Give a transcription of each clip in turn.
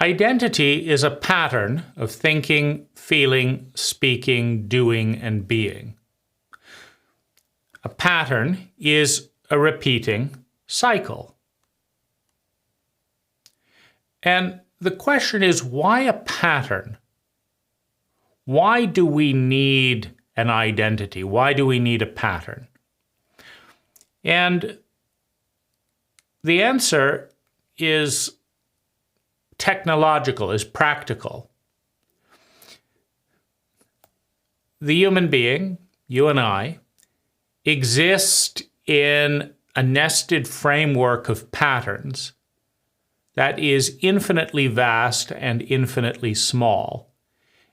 Identity is a pattern of thinking, feeling, speaking, doing, and being. A pattern is a repeating cycle. And the question is, why a pattern? Why do we need an identity? Why do we need a pattern? And the answer is technological, is practical. The human being, you and I, exist in a nested framework of patterns that is infinitely vast and infinitely small,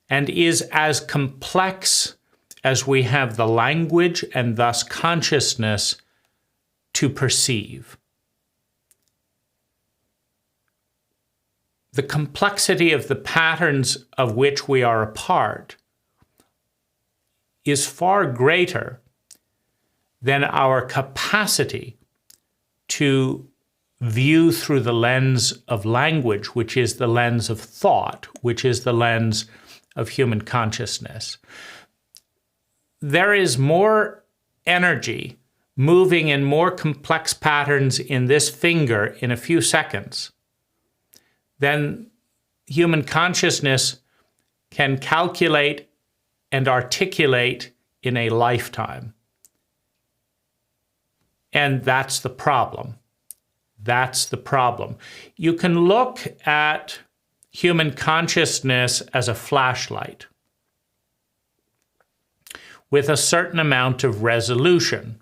and is as complex as we have the language and thus consciousness to perceive. The complexity of the patterns of which we are a part is far greater than our capacity to view through the lens of language, which is the lens of thought, which is the lens of human consciousness. There is more energy moving in more complex patterns in this finger in a few seconds than human consciousness can calculate and articulate in a lifetime. And that's the problem. That's the problem. You can look at human consciousness as a flashlight with a certain amount of resolution.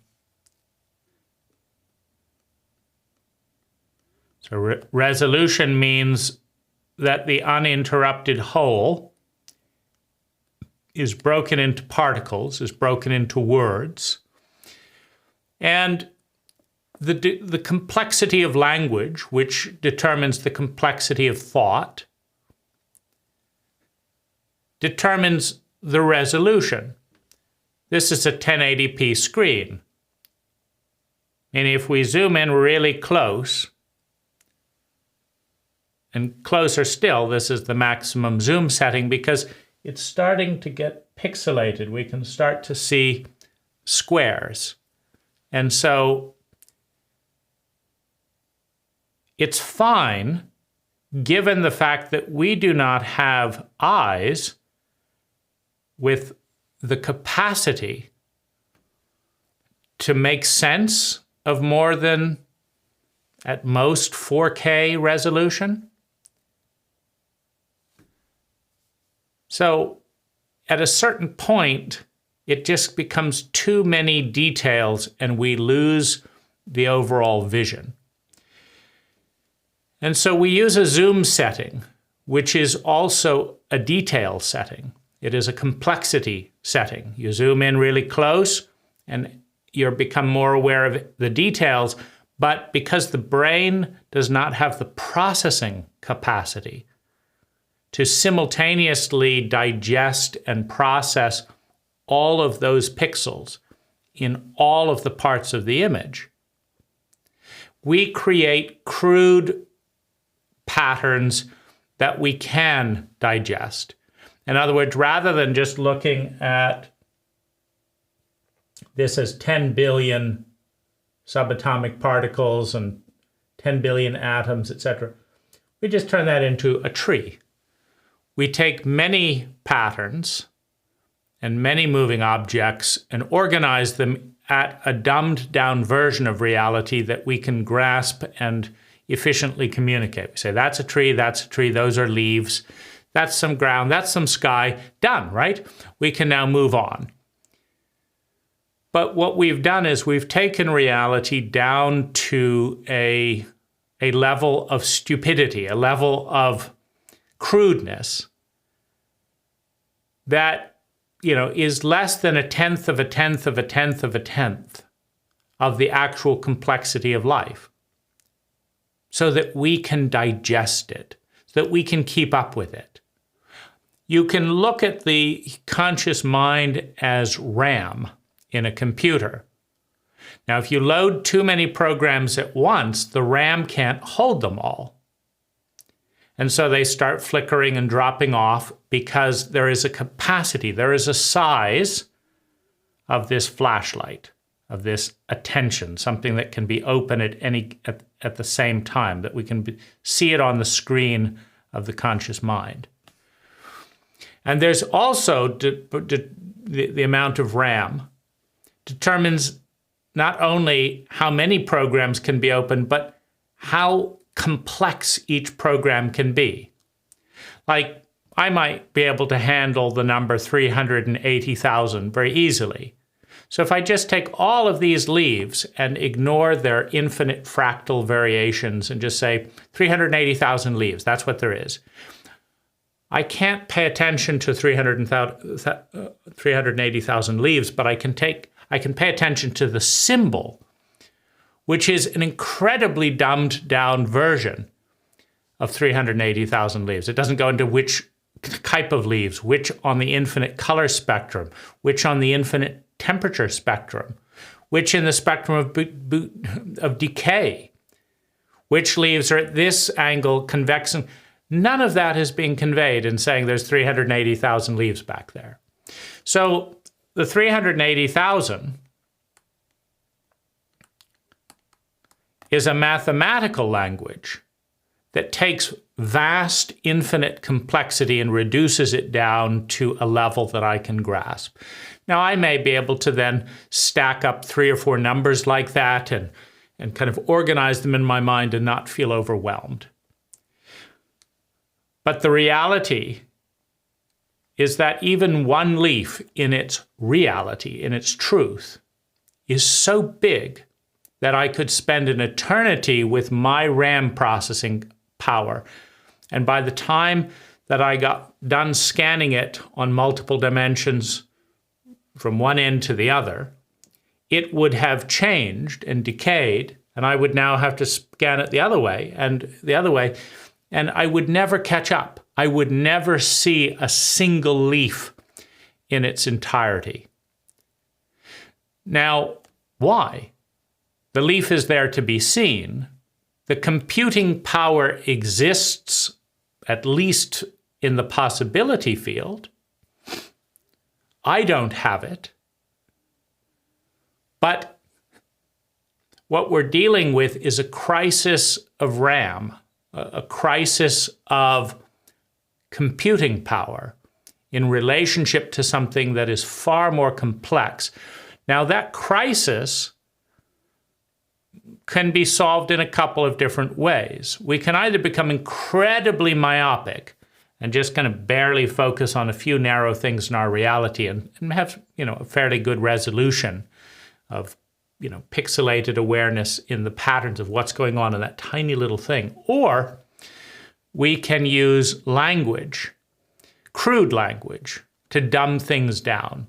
So resolution means that the uninterrupted whole is broken into particles, is broken into words. And the complexity of language, which determines the complexity of thought, determines the resolution. This is a 1080p screen. And if we zoom in really close, and closer still, this is the maximum zoom setting because it's starting to get pixelated. We can start to see squares. And so it's fine, given the fact that we do not have eyes with the capacity to make sense of more than, at most, 4K resolution. So at a certain point, it just becomes too many details and we lose the overall vision. And so we use a zoom setting, which is also a detail setting. It is a complexity setting. You zoom in really close and you become more aware of the details, but because the brain does not have the processing capacity to simultaneously digest and process all of those pixels in all of the parts of the image, we create crude patterns that we can digest. In other words, rather than just looking at this as 10 billion subatomic particles and 10 billion atoms, etc., we just turn that into a tree. We take many patterns and many moving objects and organize them at a dumbed down version of reality that we can grasp and efficiently communicate. We say, that's a tree, those are leaves, that's some ground, that's some sky, done, right? We can now move on. But what we've done is we've taken reality down to a level of stupidity, a level of crudeness that, is less than a tenth of a tenth of a tenth of a tenth of the actual complexity of life, so that we can digest it, so that we can keep up with it. You can look at the conscious mind as RAM in a computer. Now, if you load too many programs at once, the RAM can't hold them all. And so they start flickering and dropping off because there is a capacity, there is a size of this flashlight, of this attention, something that can be open at the same time, that we can see it on the screen of the conscious mind. And there's also the amount of RAM determines not only how many programs can be opened, but how complex each program can be. Like, I might be able to handle the number 380,000 very easily. So if I just take all of these leaves and ignore their infinite fractal variations and just say 380,000 leaves, that's what there is. I can't pay attention to 380,000 leaves, but I can pay attention to the symbol, which is an incredibly dumbed down version of 380,000 leaves. It doesn't go into which type of leaves, which on the infinite color spectrum, which on the infinite temperature spectrum, which in the spectrum of decay, which leaves are at this angle convex. None of that is being conveyed in saying there's 380,000 leaves back there. So the 380,000 is a mathematical language that takes vast infinite complexity and reduces it down to a level that I can grasp. Now, I may be able to then stack up 3 or 4 numbers like that and kind of organize them in my mind and not feel overwhelmed. But the reality is that even one leaf in its reality, in its truth, is so big that I could spend an eternity with my RAM processing power. And by the time that I got done scanning it on multiple dimensions from one end to the other, it would have changed and decayed, and I would now have to scan it the other way, and I would never catch up. I would never see a single leaf in its entirety. Now, why? The leaf is there to be seen. The computing power exists, at least in the possibility field. I don't have it. But what we're dealing with is a crisis of RAM, a crisis of computing power in relationship to something that is far more complex. Now, that crisis can be solved in a couple of different ways. We can either become incredibly myopic and just kind of barely focus on a few narrow things in our reality and have, a fairly good resolution of, pixelated awareness in the patterns of what's going on in that tiny little thing. Or we can use language, crude language, to dumb things down.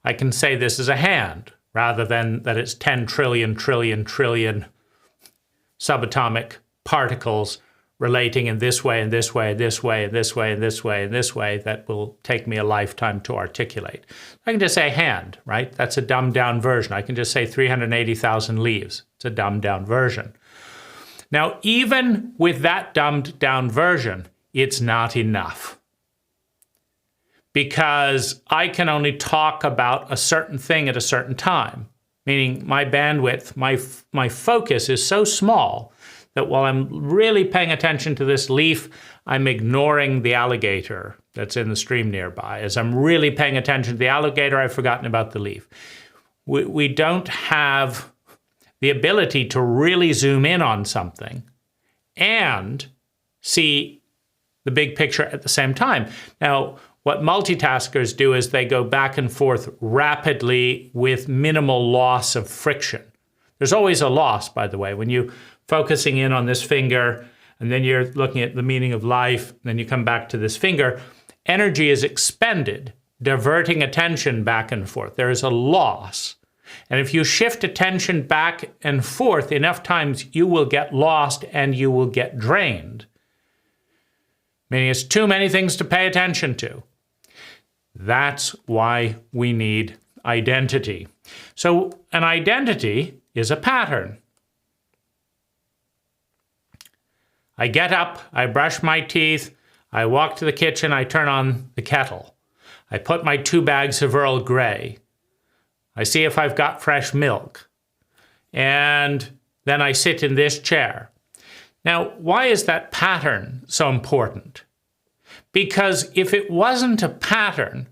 I can say this is a hand, rather than that it's 10 trillion subatomic particles relating in this way, and this way, this way, and this way, and this way, and this way that will take me a lifetime to articulate. I can just say hand, right? That's a dumbed down version. I can just say 380,000 leaves. It's a dumbed down version. Now, even with that dumbed down version, it's not enough. Because I can only talk about a certain thing at a certain time, meaning my bandwidth, my focus is so small that while I'm really paying attention to this leaf, I'm ignoring the alligator that's in the stream nearby. As I'm really paying attention to the alligator, I've forgotten about the leaf. We don't have the ability to really zoom in on something and see the big picture at the same time. Now, what multitaskers do is they go back and forth rapidly with minimal loss of friction. There's always a loss, by the way, when you're focusing in on this finger, and then you're looking at the meaning of life, and then you come back to this finger. Energy is expended, diverting attention back and forth. There is a loss. And if you shift attention back and forth enough times, you will get lost and you will get drained. Meaning it's too many things to pay attention to. That's why we need identity. So an identity is a pattern. I get up, I brush my teeth, I walk to the kitchen, I turn on the kettle. I put my 2 bags of Earl Grey. I see if I've got fresh milk. And then I sit in this chair. Now, why is that pattern so important? Because if it wasn't a pattern,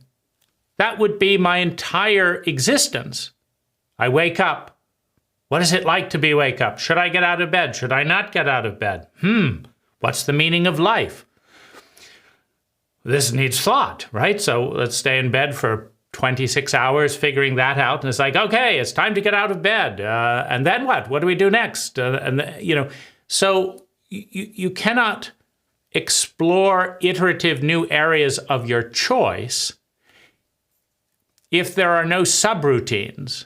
that would be my entire existence. I wake up. What is it like to be wake up? Should I get out of bed? Should I not get out of bed? What's the meaning of life? This needs thought, right? So let's stay in bed for 26 hours figuring that out. And it's like, okay, it's time to get out of bed. And then what? What do we do next? So you cannot explore iterative new areas of your choice if there are no subroutines,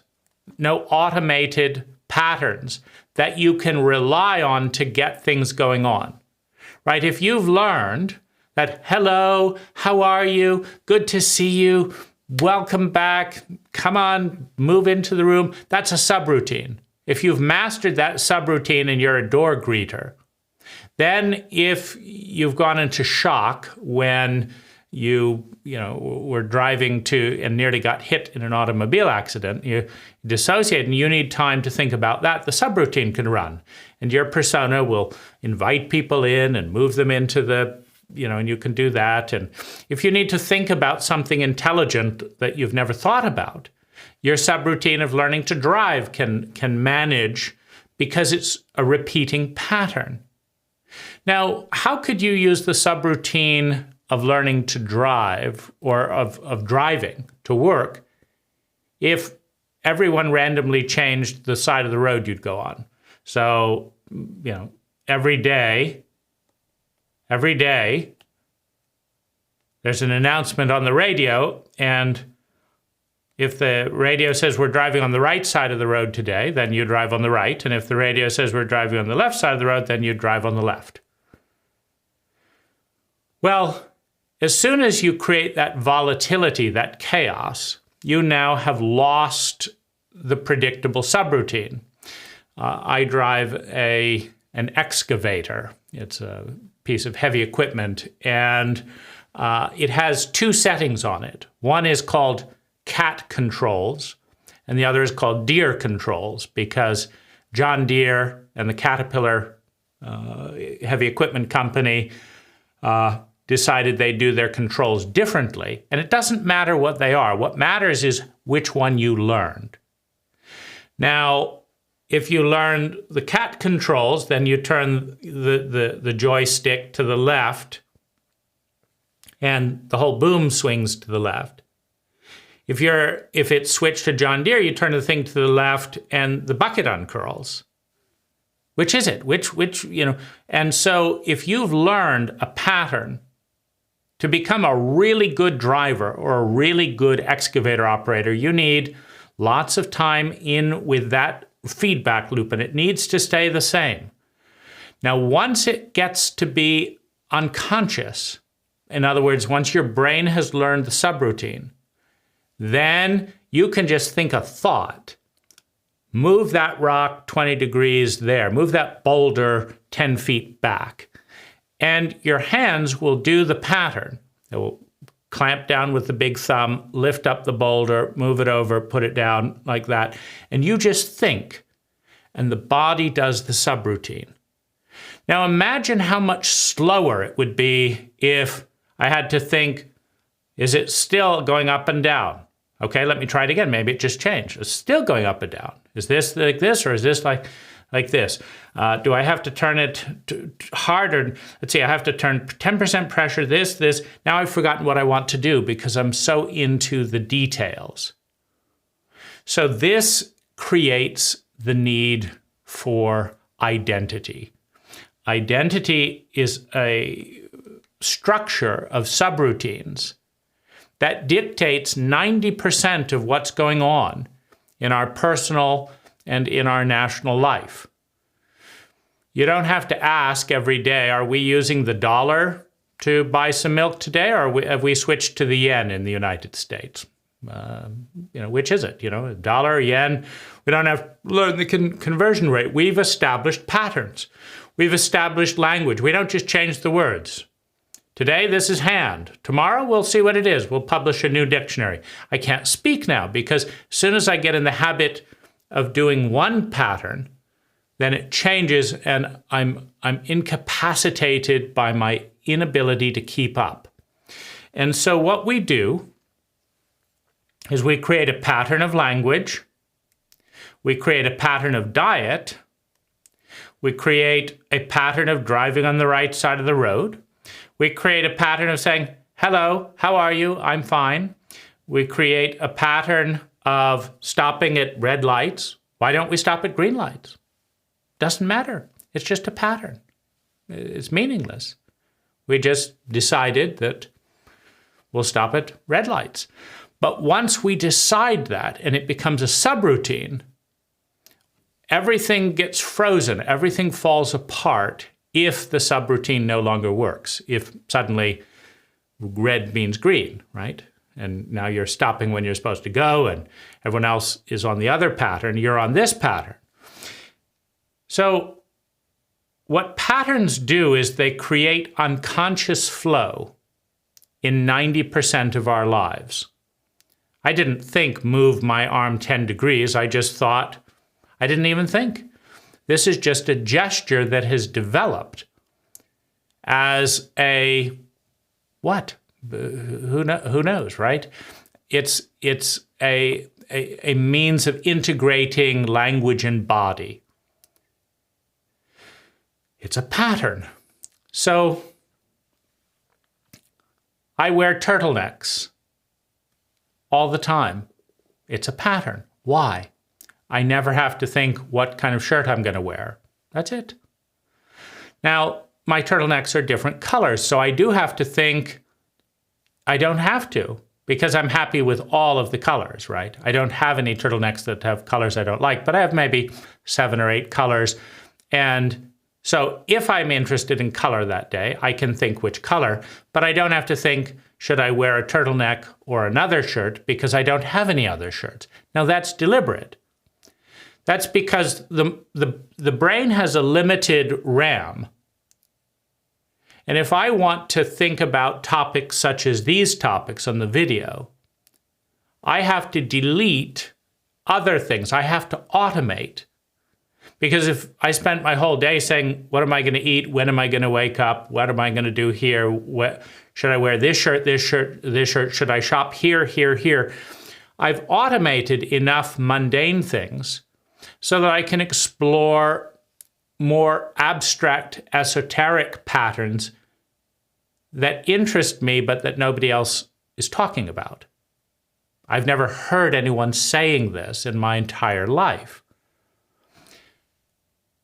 no automated patterns that you can rely on to get things going on, right? If you've learned that, hello, how are you? Good to see you. Welcome back. Come on, move into the room. That's a subroutine. If you've mastered that subroutine and you're a door greeter, then if you've gone into shock when you were driving to and nearly got hit in an automobile accident, you dissociate and you need time to think about that, the subroutine can run. And your persona will invite people in and move them into the, and you can do that. And if you need to think about something intelligent that you've never thought about, your subroutine of learning to drive can manage because it's a repeating pattern. Now, how could you use the subroutine of learning to drive or of driving to work if everyone randomly changed the side of the road you'd go on? So, every day, there's an announcement on the radio, and if the radio says we're driving on the right side of the road today, then you drive on the right. And if the radio says we're driving on the left side of the road, then you drive on the left. Well, as soon as you create that volatility, that chaos, you now have lost the predictable subroutine. I drive an excavator. It's a piece of heavy equipment, and it has 2 settings on it. One is called cat controls, and the other is called deer controls, because John Deere and the Caterpillar heavy equipment company decided they do their controls differently. And it doesn't matter what they are. What matters is which one you learned. Now, if you learn the cat controls, then you turn the joystick to the left and the whole boom swings to the left. If it's switched to John Deere, you turn the thing to the left and the bucket uncurls. Which is it? Which, and so if you've learned a pattern to become a really good driver or a really good excavator operator, you need lots of time in with that feedback loop, and it needs to stay the same. Now, once it gets to be unconscious, in other words, once your brain has learned the subroutine, then you can just think a thought. Move that rock 20 degrees there. Move that boulder 10 feet back. And your hands will do the pattern. They will clamp down with the big thumb, lift up the boulder, move it over, put it down like that. And you just think. And the body does the subroutine. Now imagine how much slower it would be if I had to think, is it still going up and down? Okay, let me try it again. Maybe it just changed. It's still going up and down. Is this like this, or is this like this? Do I have to turn it harder? Let's see, I have to turn 10% pressure, this. Now I've forgotten what I want to do because I'm so into the details. So this creates the need for identity. Identity is a structure of subroutines that dictates 90% of what's going on in our personal and in our national life. You don't have to ask every day, are we using the dollar to buy some milk today, or have we switched to the yen in the United States? Which is it? Dollar, yen. We don't have to learn the conversion rate. We've established patterns. We've established language. We don't just change the words. Today, this is hand. Tomorrow, we'll see what it is. We'll publish a new dictionary. I can't speak now because as soon as I get in the habit of doing one pattern, then it changes and I'm incapacitated by my inability to keep up. And so what we do is we create a pattern of language, we create a pattern of diet, we create a pattern of driving on the right side of the road, we create a pattern of saying, hello, how are you? I'm fine. We create a pattern of stopping at red lights. Why don't we stop at green lights? Doesn't matter. It's just a pattern. It's meaningless. We just decided that we'll stop at red lights. But once we decide that and it becomes a subroutine, everything gets frozen, everything falls apart if the subroutine no longer works. If suddenly red means green, right? And now you're stopping when you're supposed to go and everyone else is on the other pattern, you're on this pattern. So what patterns do is they create unconscious flow in 90% of our lives. I didn't think move my arm 10 degrees. I just thought, I didn't even think. This is just a gesture that has developed as a what? Who knows, right? It's a means of integrating language and body. It's a pattern. So I wear turtlenecks all the time. It's a pattern. Why? I never have to think what kind of shirt I'm going to wear. That's it. Now, my turtlenecks are different colors, so I do have to think. I don't have to, because I'm happy with all of the colors, right? I don't have any turtlenecks that have colors I don't like, but I have maybe 7 or 8 colors. And so if I'm interested in color that day, I can think which color, but I don't have to think, should I wear a turtleneck or another shirt, because I don't have any other shirts. Now that's deliberate. That's because the brain has a limited RAM. And if I want to think about topics such as these topics on the video, I have to delete other things. I have to automate. Because if I spent my whole day saying, what am I going to eat? When am I going to wake up? What am I going to do here? Should I wear this shirt, this shirt, this shirt? Should I shop here, here, here? I've automated enough mundane things so that I can explore more abstract, esoteric patterns that interest me, but that nobody else is talking about. I've never heard anyone saying this in my entire life.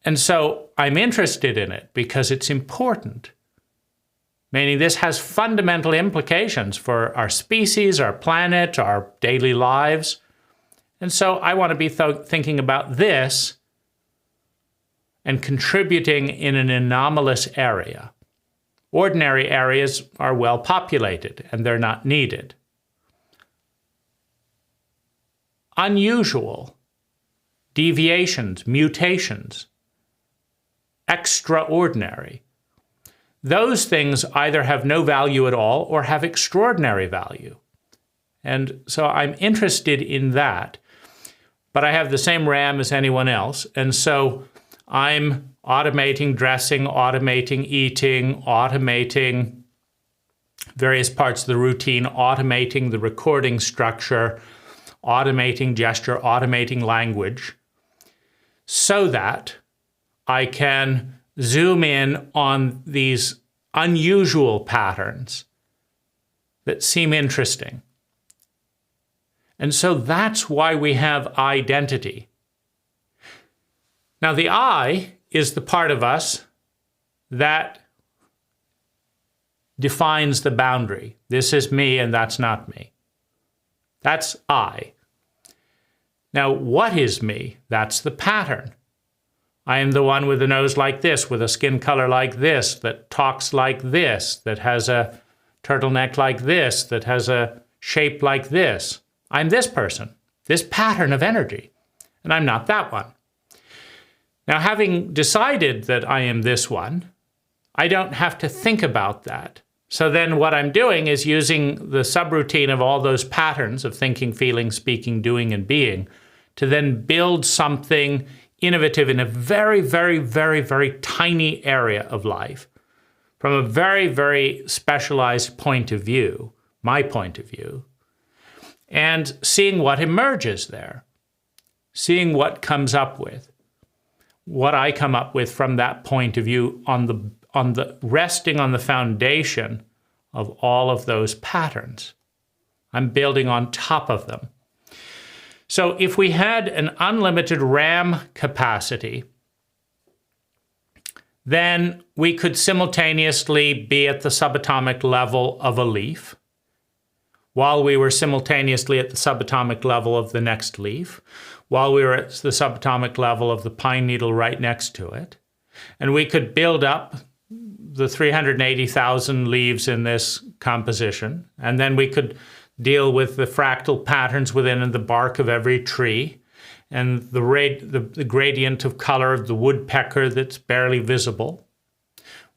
And so I'm interested in it because it's important. Meaning this has fundamental implications for our species, our planet, our daily lives. And so I want to be thinking about this and contributing in an anomalous area. Ordinary areas are well populated and they're not needed. Unusual, deviations, mutations, extraordinary. Those things either have no value at all or have extraordinary value. And so I'm interested in that, but I have the same RAM as anyone else. And so I'm automating dressing, automating eating, automating various parts of the routine, automating the recording structure, automating gesture, automating language, so that I can zoom in on these unusual patterns that seem interesting. And so that's why we have identity. Now, the I is the part of us that defines the boundary. This is me and that's not me. That's I. Now, what is me? That's the pattern. I am the one with a nose like this, with a skin color like this, that talks like this, that has a turtleneck like this, that has a shape like this. I'm this person, this pattern of energy, and I'm not that one. Now, having decided that I am this one, I don't have to think about that. So then what I'm doing is using the subroutine of all those patterns of thinking, feeling, speaking, doing, and being to then build something innovative in a very, very, very, very tiny area of life from a very, very specialized point of view, my point of view, and seeing what emerges there, seeing what comes up with, what I come up with from that point of view resting on the foundation of all of those patterns. I'm building on top of them. So if we had an unlimited RAM capacity, then we could simultaneously be at the subatomic level of a leaf, while we were simultaneously at the subatomic level of the next leaf, while we were at the subatomic level of the pine needle right next to it. And we could build up the 380,000 leaves in this composition, and then we could deal with the fractal patterns within the bark of every tree, and the gradient of color of the woodpecker that's barely visible.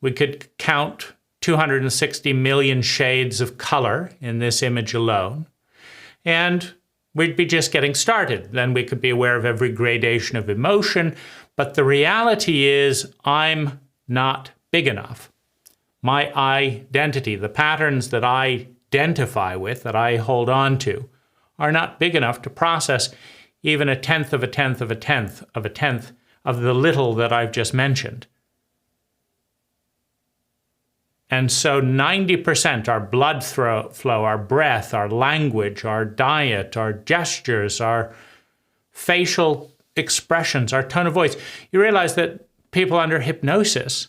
We could count 260 million shades of color in this image alone, and we'd be just getting started. Then we could be aware of every gradation of emotion, but the reality is I'm not big enough. My identity, the patterns that I identify with, that I hold on to, are not big enough to process even a tenth of a tenth of a tenth of a tenth of the little that I've just mentioned. And so 90%, our blood flow, our breath, our language, our diet, our gestures, our facial expressions, our tone of voice. You realize that people under hypnosis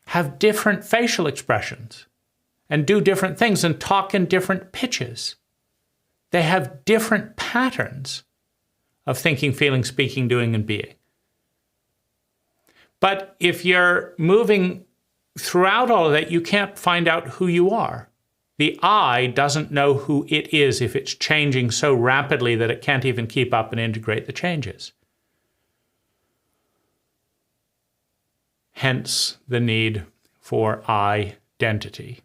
have different facial expressions and do different things and talk in different pitches. They have different patterns of thinking, feeling, speaking, doing, and being. But if you're moving throughout all of that, you can't find out who you are. The I doesn't know who it is if it's changing so rapidly that it can't even keep up and integrate the changes. Hence the need for identity.